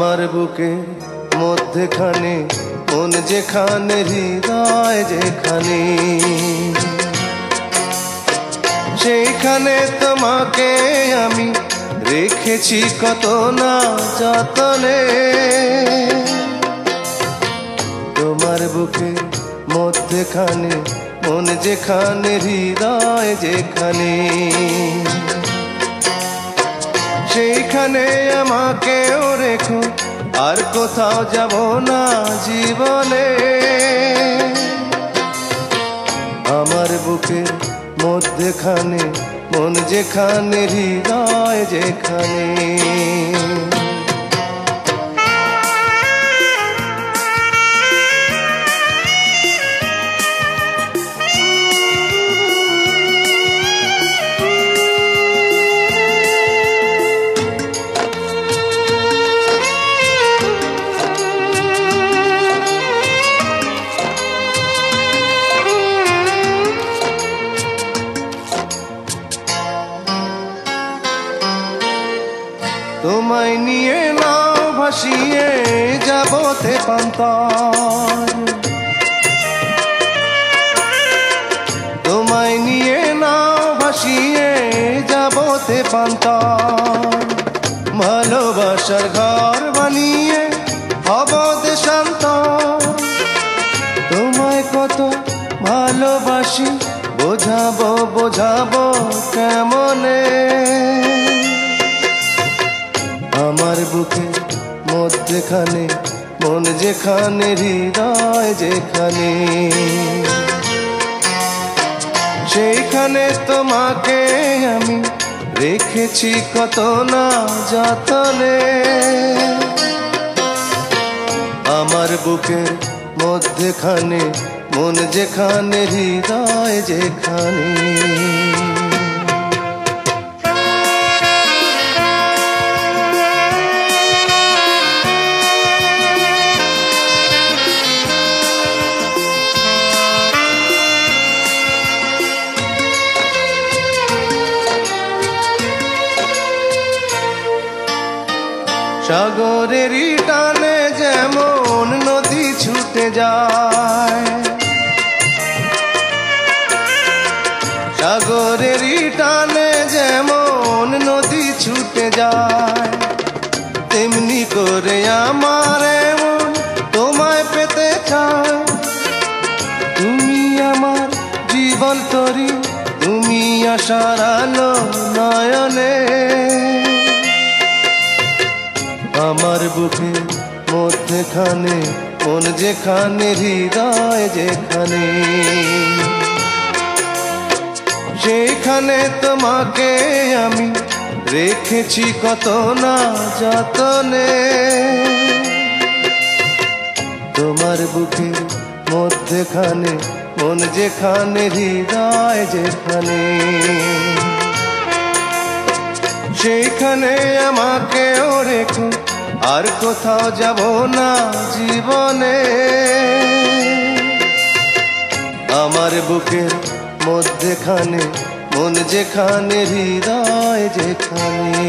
আমার বুকে মধ্যখানে মন যেখানে হৃদয় যেখানে সেইখানে তোমাকে আমি রেখেছি কত না যতনে। তোমার বুকে মধ্যখানে মন যেখানে হৃদয় যেখানে সেইখানে আমাকেও রেখো, আর কোথাও যাব না জীবনে। আমার বুকের মধ্যখানে মন যেখানে হৃদয় যেখানে। তোমায় নিয়ে নাও ভাসিয়ে যাব তেপান্তর, তোমায় নিয়ে নাও ভাসিয়ে যাব তেপান্তর। ভালোবাসার ঘর বানিয়ে হব দেশান্তর। তোমায় কত ভালোবাসি বোঝাবো বোঝাবো কেমনে। আমার বুকে মধ্যখানে মন যেখানে হৃদয় যেখানে সেইখানে তোমাকে আমি রেখেছি কত না যতনে। আমার বুকের মধ্যখানে মন যেখানে হৃদয় যেখানে। সাগরেরই টানে যেমন নদী ছুটে যায়, সাগরেরই টানে যেমন নদী ছুটে যায়, তেমনি করে আমার মন তোমায় পেতে চায়। তুমি আমার জীবন তরি, তুমি আশার আলো নয়নে। আমার বুকে মধ্যখানে মন যেখানে হৃদয় যেখানে সেইখানে তোমাকে আমি রেখেছি কত না যতনে। তোমার বুকে মধ্যখানে মন যেখানে হৃদয় যেখানে সেইখানে আমাকেও রেখো, আর কোথাও যাব না জীবনে। আমার বুকের মধ্যখানে মন যেখানে হৃদয় যেখানে।